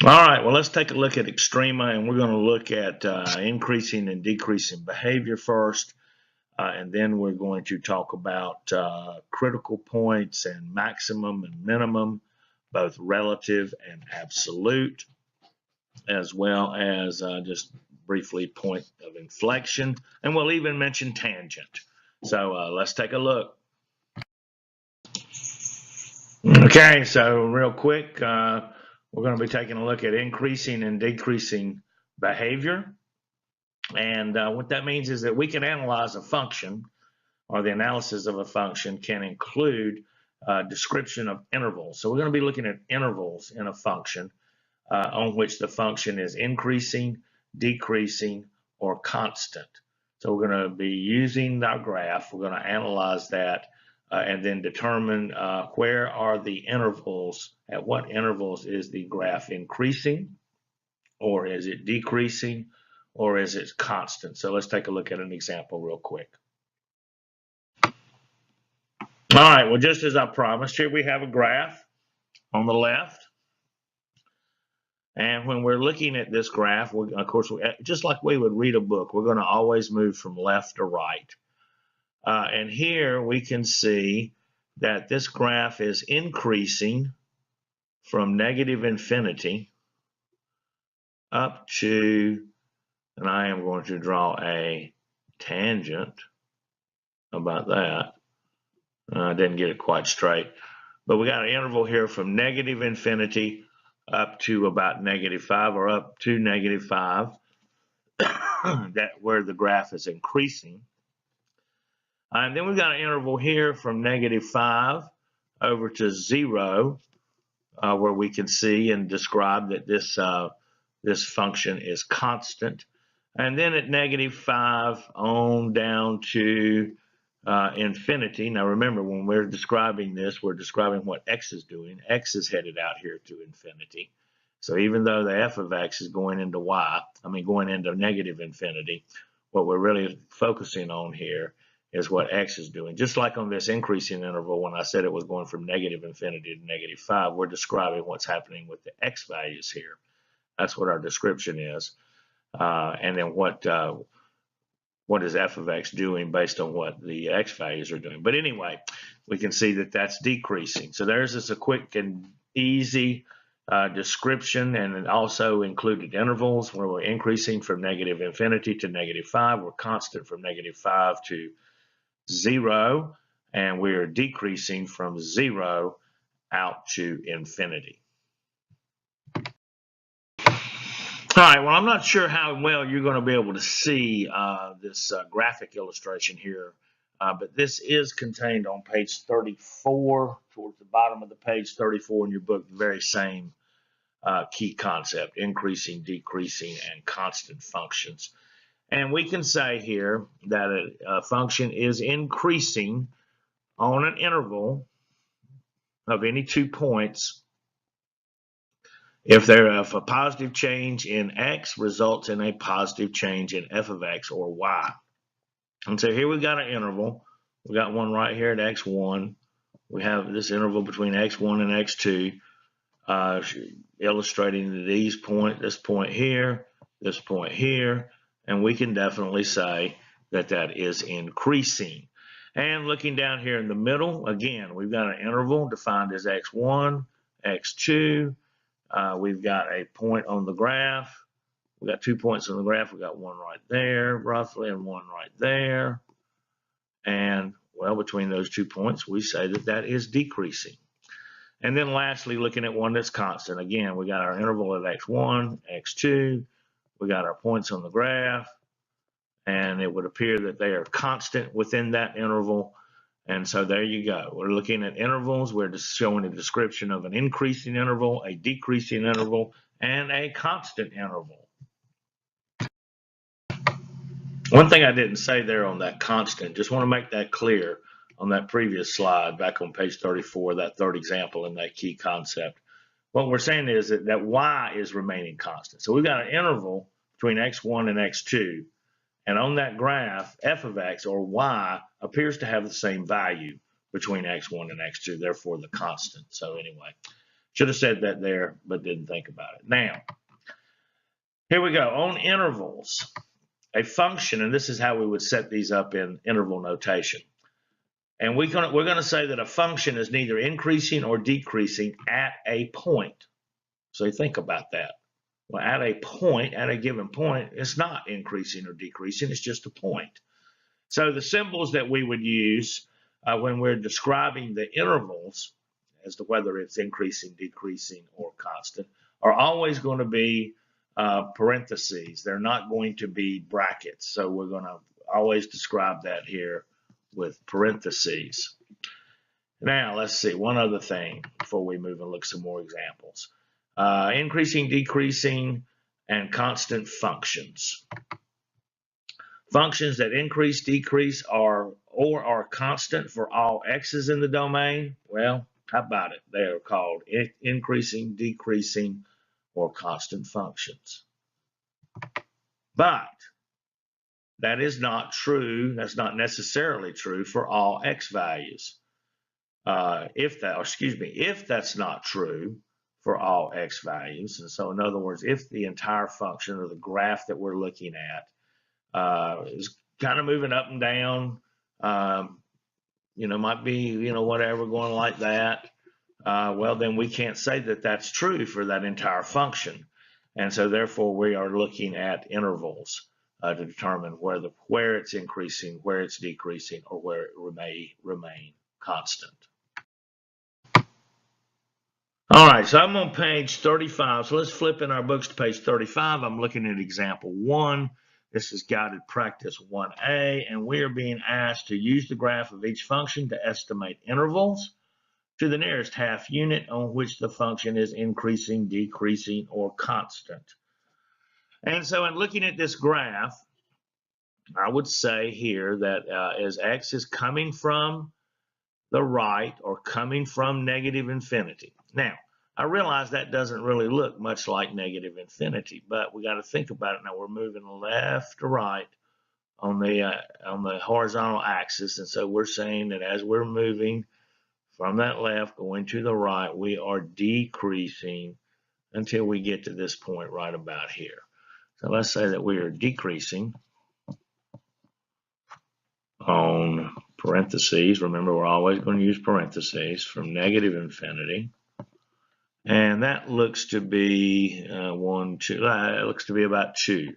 All right, well, let's take a look at Extrema, and we're going to look at increasing and decreasing behavior first, and then we're going to talk about critical points and maximum and minimum, both relative and absolute, as well as just briefly point of inflection, and we'll even mention tangent. So let's take a look. Okay, so real quick, we're going to be taking a look at increasing and decreasing behavior. And what that means is that we can analyze a function, or the analysis of a function can include description of intervals. So we're going to be looking at intervals in a function on which the function is increasing, decreasing, or constant. So we're going to be using our graph. We're going to analyze that and then determine where are the intervals, at what intervals is the graph increasing, or is it decreasing, or is it constant? So let's take a look at an example real quick. All right, well, just as I promised, here we have a graph on the left. And when we're looking at this graph, of course, just like we would read a book, we're going to always move from left to right. And here we can see that this graph is increasing from negative infinity up to, and I am going to draw a tangent about that. I didn't get it quite straight, but we got an interval here from negative infinity up to about -5, or up to -5, that where the graph is increasing. And then we've got an interval here from -5 over to 0, where we can see and describe that this function is constant. And then at -5 on down to infinity. Now remember, when we're describing this, we're describing what x is doing. X is headed out here to infinity. So even though the f of x is going into going into negative infinity, what we're really focusing on here is what x is doing. Just like on this increasing interval, when I said it was going from negative infinity to -5, we're describing what's happening with the x values here. That's what our description is. And then what is f of x doing based on what the x values are doing. But anyway, we can see that that's decreasing. So there's just a quick and easy description, and it also included intervals where we're increasing from negative infinity to -5. We're constant from -5 to 0, and we're decreasing from 0 out to infinity. All right, well, I'm not sure how well you're going to be able to see this graphic illustration here, but this is contained on page 34, towards the bottom of the page 34 in your book, the very same key concept, increasing, decreasing, and constant functions. And we can say here that a function is increasing on an interval of any 2 points if a positive change in x results in a positive change in f of x or y. And so here we've got an interval. We've got one right here at x1. We have this interval between x1 and x2, illustrating these points, this point here, this point here, and we can definitely say that that is increasing. And looking down here in the middle, again, we've got an interval defined as x1, x2. We've got a point on the graph. We've got 2 points on the graph. We've got one right there, roughly, and one right there. And, well, between those 2 points, we say that that is decreasing. And then lastly, looking at one that's constant. Again, we got our interval at x1, x2. We got our points on the graph. And it would appear that they are constant within that interval. And so there you go. We're looking at intervals. We're just showing a description of an increasing interval, a decreasing interval, and a constant interval. One thing I didn't say there on that constant, just want to make that clear on that previous slide back on page 34, that third example in that key concept. What we're saying is that y is remaining constant. So we've got an interval between x1 and x2. And on that graph, f of x, or y, appears to have the same value between x1 and x2, therefore the constant. So anyway, Should have said that there, but didn't think about it. Now, here we go. On intervals, a function, and this is how we would set these up in interval notation. And we're going to say that a function is neither increasing or decreasing at a point. So think about that. Well, at a point, at a given point, it's not increasing or decreasing. It's just a point. So the symbols that we would use when we're describing the intervals as to whether it's increasing, decreasing, or constant are always going to be parentheses. They're not going to be brackets. So we're going to always describe that here with parentheses. Now, let's see one other thing before we move and look at some more examples. Increasing, decreasing, and constant functions. Functions that increase, decrease, or are constant for all x's in the domain. Well, how about it? They are called increasing, decreasing, or constant functions. But that is not true. That's not necessarily true for all x values. If that's not true for all x values, and so in other words, if the entire function or the graph that we're looking at is kind of moving up and down, might be, whatever going like that, well, then we can't say that that's true for that entire function. And so therefore we are looking at intervals to determine where it's increasing, where it's decreasing, or where it may remain constant. All right, so I'm on page 35. So let's flip in our books to page 35. I'm looking at example 1. This is guided practice 1A, and we are being asked to use the graph of each function to estimate intervals to the nearest half unit on which the function is increasing, decreasing, or constant. And so in looking at this graph, I would say here that as x is coming from the right or coming from negative infinity. Now, I realize that doesn't really look much like negative infinity, but we got to think about it. Now we're moving left to right on the horizontal axis, and so we're saying that as we're moving from that left going to the right, we are decreasing until we get to this point right about here. So let's say that we are decreasing on parentheses. Remember, we're always going to use parentheses from negative infinity. And that looks to be 1, 2. It looks to be about 2.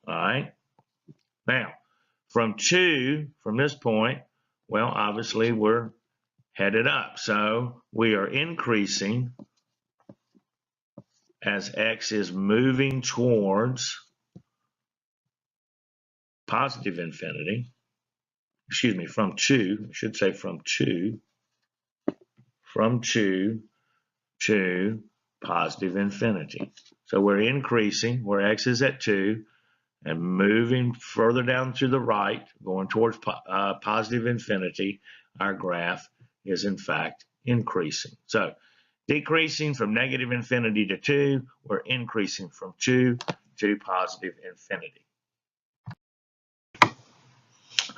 All right. Now, from this point, well, obviously we're headed up. So we are increasing as x is moving towards positive infinity. Excuse me, from 2. I should say from 2 to positive infinity. So we're increasing where x is at 2 and moving further down to the right, going towards positive infinity. Our graph is in fact increasing. So decreasing from negative infinity to 2, we're increasing from 2 to positive infinity.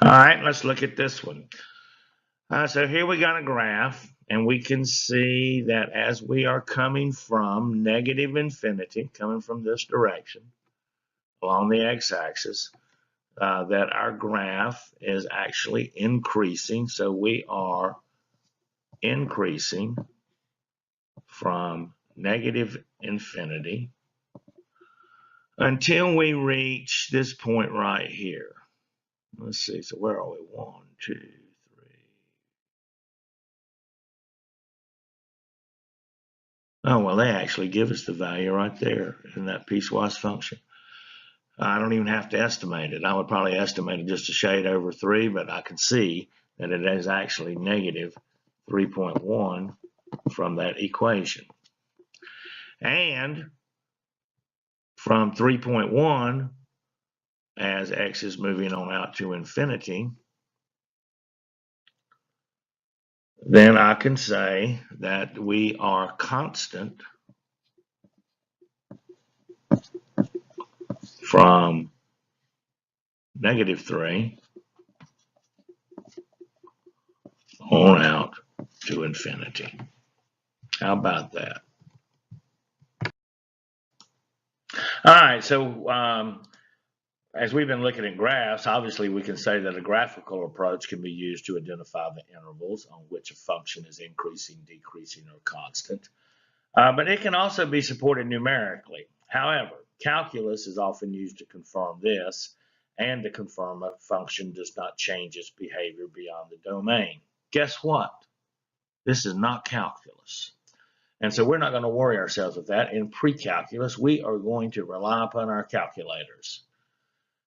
All right, let's look at this one. So here we got a graph, and we can see that as we are coming from negative infinity, coming from this direction along the x-axis, that our graph is actually increasing. So we are increasing from negative infinity until we reach this point right here. Let's see, so where are we? 1, 2, 3. Oh, well, they actually give us the value right there in that piecewise function. I don't even have to estimate it. I would probably estimate it just a shade over 3, but I can see that it is actually negative 3.1 from that equation. And from 3.1, as x is moving on out to infinity, then I can say that we are constant from negative 3 on out to infinity. How about that? All right, so as we've been looking at graphs, obviously we can say that a graphical approach can be used to identify the intervals on which a function is increasing, decreasing, or constant. But it can also be supported numerically. However, calculus is often used to confirm this and to confirm a function does not change its behavior beyond the domain. Guess what? This is not calculus. And so we're not going to worry ourselves with that. In pre-calculus, we are going to rely upon our calculators.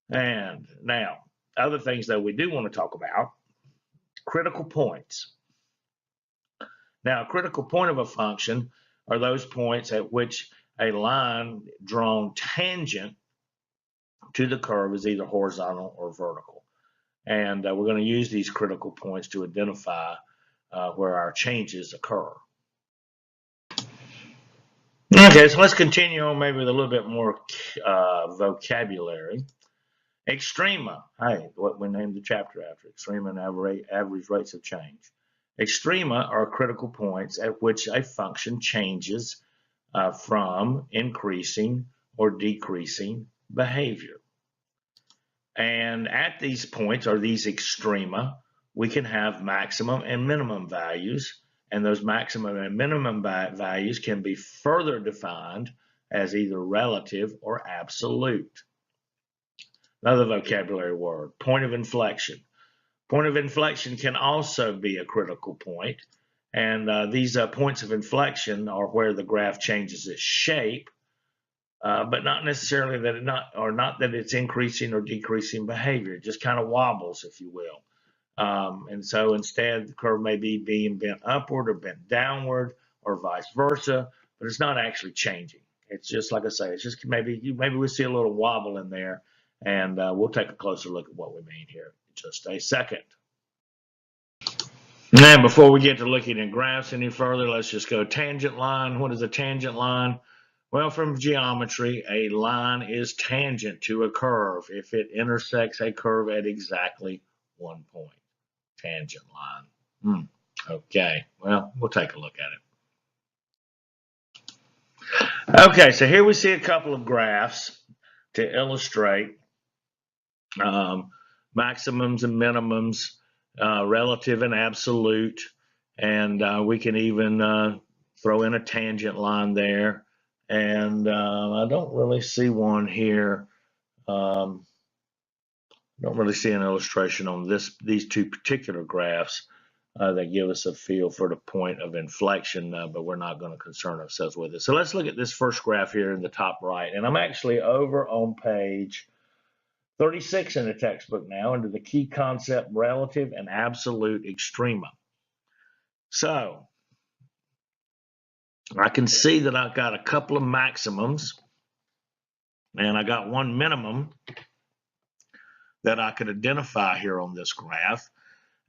And now, other things that we do want to talk about, critical points. Now, a critical point of a function are those points at which a line drawn tangent to the curve is either horizontal or vertical. And we're going to use these critical points to identify where our changes occur. Okay, so let's continue on maybe with a little bit more vocabulary. Extrema, hey, what we named the chapter after, extrema and average rates of change. Extrema are critical points at which a function changes from increasing or decreasing behavior. And at these points, or these extrema, we can have maximum and minimum values, and those maximum and minimum values can be further defined as either relative or absolute. Another vocabulary word, point of inflection. Point of inflection can also be a critical point, and these points of inflection are where the graph changes its shape, but not necessarily that not that it's increasing or decreasing behavior. It just kind of wobbles, if you will. And so instead, the curve may be being bent upward or bent downward or vice versa, but it's not actually changing. It's just, like I say, it's just maybe we see a little wobble in there, and we'll take a closer look at what we mean here in just a second. Now, before we get to looking at graphs any further, let's just go tangent line. What is a tangent line? Well, from geometry, a line is tangent to a curve if it intersects a curve at exactly one point. Tangent line. Okay, well, we'll take a look at it. Okay, so here we see a couple of graphs to illustrate maximums and minimums, relative and absolute, and we can even throw in a tangent line there. And I don't really see one here. Don't really see an illustration on these two particular graphs that give us a feel for the point of inflection, but we're not going to concern ourselves with it. So let's look at this first graph here in the top right. And I'm actually over on page 36 in the textbook now under the key concept relative and absolute extrema. So I can see that I've got a couple of maximums and I got one minimum that I could identify here on this graph.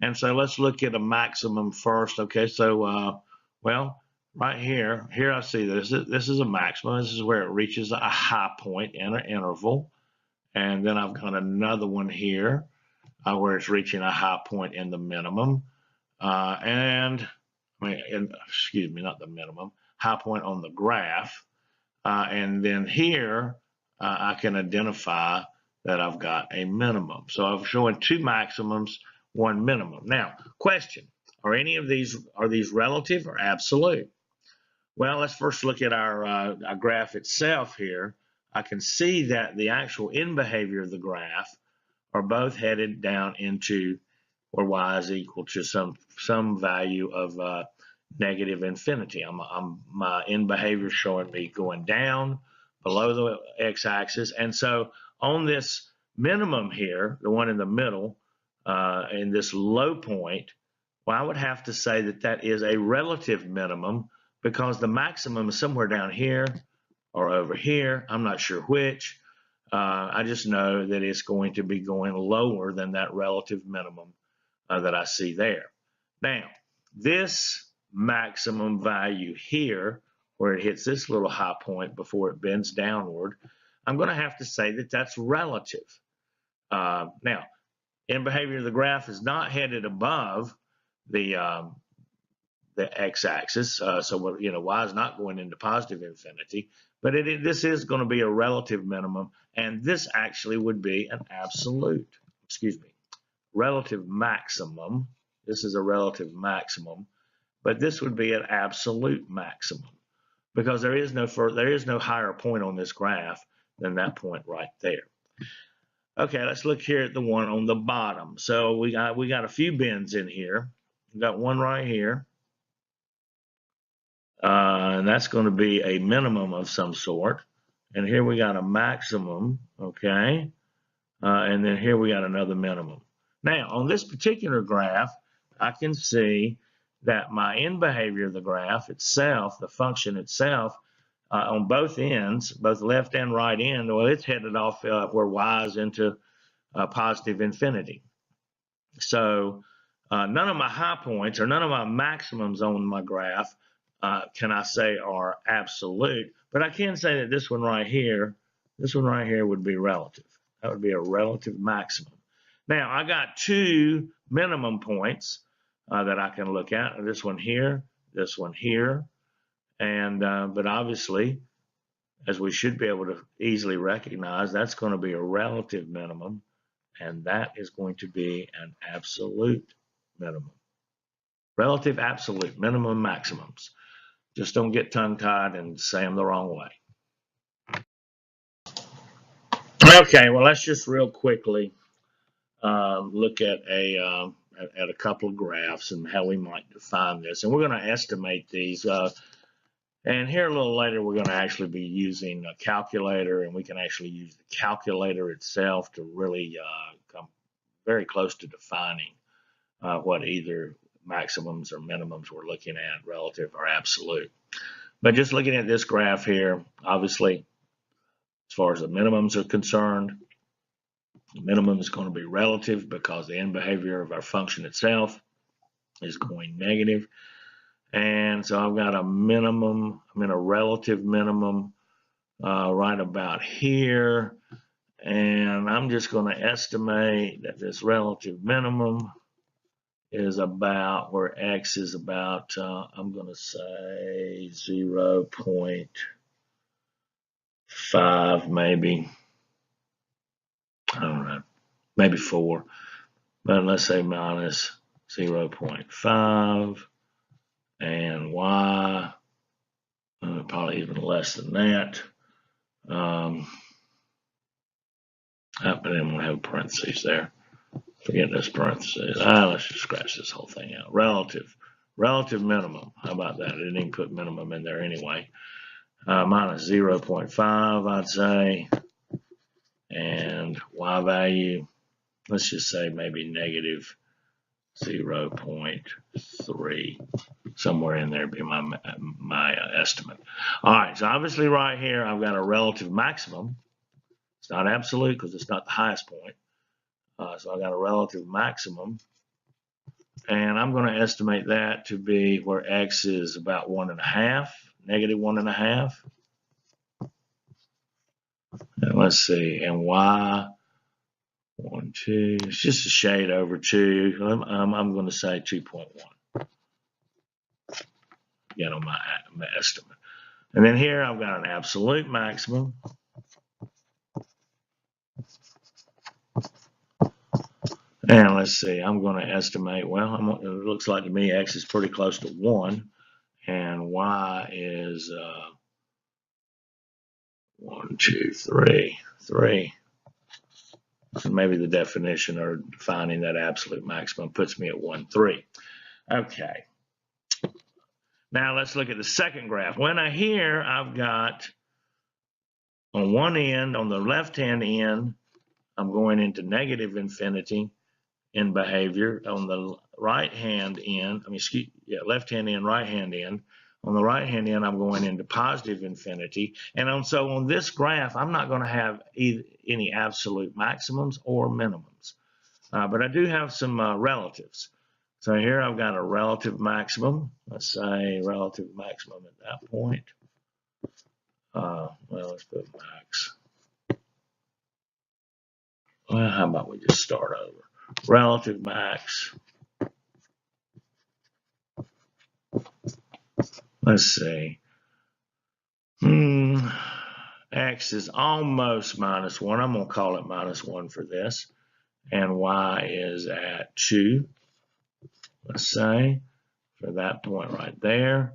And so let's look at a maximum first. Okay, so well, right here I see this is a maximum. This is where it reaches a high point in an interval. And then I've got another one here where it's reaching a high point in the minimum. Excuse me, not the minimum, high point on the graph. And then here I can identify that I've got a minimum. So I'm showing two maximums, one minimum. Now, question, are these relative or absolute? Well, let's first look at our graph itself here. I can see that the actual end behavior of the graph are both headed down into where y is equal to some value of negative infinity. My end behavior showing me going down below the x-axis, and so on this minimum here, the one in the middle, in this low point, well, I would have to say that that is a relative minimum because the maximum is somewhere down here or over here. I'm not sure which. I just know that it's going to be going lower than that relative minimum that I see there. Now, this maximum value here, where it hits this little high point before it bends downward, I'm going to have to say that that's relative. Now, end behavior of the graph is not headed above the the x-axis. So y is not going into positive infinity, but this is going to be a relative minimum, and this actually would be an absolute, relative maximum. This is a relative maximum, but this would be an absolute maximum because there is no higher point on this graph than that point right there. Okay, let's look here at the one on the bottom. So we got a few bends in here. We got one right here, and that's going to be a minimum of some sort. And here we got a maximum, okay, and then here we got another minimum. Now on this particular graph, I can see that my end behavior of the graph itself, the function itself, on both ends, both left and right end, well, it's headed off where y is into positive infinity. So none of my high points or none of my maximums on my graph can I say are absolute, but I can say that this one right here would be relative. That would be a relative maximum. Now I got two minimum points that I can look at. This one here, and but obviously, as we should be able to easily recognize, that's going to be a relative minimum, and that is going to be an absolute minimum. Relative, absolute, minimum, maximums. Just don't get tongue-tied and say them the wrong way. Okay, well, let's just real quickly look at a couple of graphs and how we might define this. And we're going to estimate these. And here a little later, we're going to actually be using a calculator, and we can actually use the calculator itself to really come very close to defining what either maximums or minimums we're looking at, relative or absolute. But just looking at this graph here, obviously, as far as the minimums are concerned, the minimum is going to be relative because the end behavior of our function itself is going negative. And so I've got a minimum, a relative minimum right about here. And I'm just going to estimate that this relative minimum is about where x is about, I'm going to say 0.5 maybe. I don't know, maybe 4. But let's say minus 0.5. And y, probably even less than that. But then we'll have parentheses there. Forget those parentheses. Let's just scratch this whole thing out. Relative minimum. How about that? I didn't even put minimum in there anyway. Minus 0.5, I'd say. And y value, let's just say maybe negative 0.3. Somewhere in there be my estimate. All right, so obviously right here I've got a relative maximum. It's not absolute because it's not the highest point. So I got a relative maximum, and I'm going to estimate that to be where x is about 1.5, negative 1.5. And let's see, and y 1, 2. It's just a shade over 2. I'm going to say 2.1. Again, on my estimate. And then here I've got an absolute maximum. And let's see, I'm going to estimate, well, it looks like to me x is pretty close to 1, and y is 1, 2, 3, 3. So maybe the definition or defining that absolute maximum puts me at 1, 3. Okay. Now let's look at the second graph. When I here, I've got on one end, on the left-hand end, I'm going into negative infinity in behavior. On the right-hand end, left-hand end, right-hand end. On the right-hand end, I'm going into positive infinity. And so on this graph, I'm not going to have any absolute maximums or minimums. But I do have some relatives. So here I've got a relative maximum. Let's say relative maximum at that point. Well, let's put max. Well, how about we just start over? Relative max let's see. X is almost minus 1. I'm going to call it minus 1 for this. And Y is at 2, let's say, for that point right there.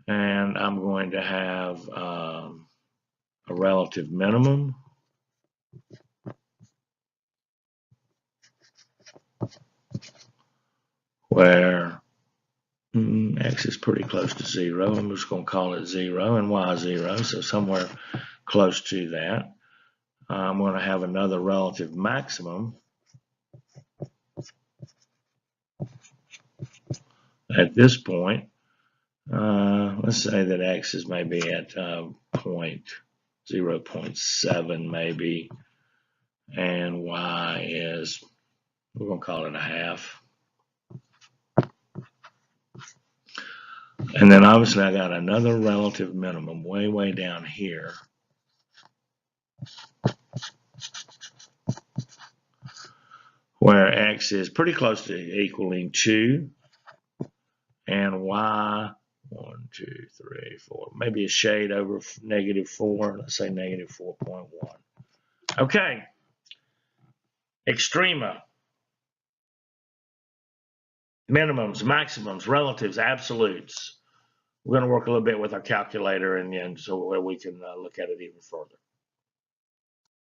And I'm going to have a relative minimum. Where X is pretty close to 0. I'm just going to call it 0 and Y 0, so somewhere close to that. I'm going to have another relative maximum at this point. Let's say that X is maybe at 0.7 maybe, and Y is, we're going to call it a half. And then obviously I got another relative minimum way down here. Where X is pretty close to equaling 2 and Y 1, 2, 3, 4, maybe a shade over -4. Let's say -4.1. Okay, Extrema. Minimums, maximums, relatives, absolutes. We're going to work a little bit with our calculator and so we can look at it even further.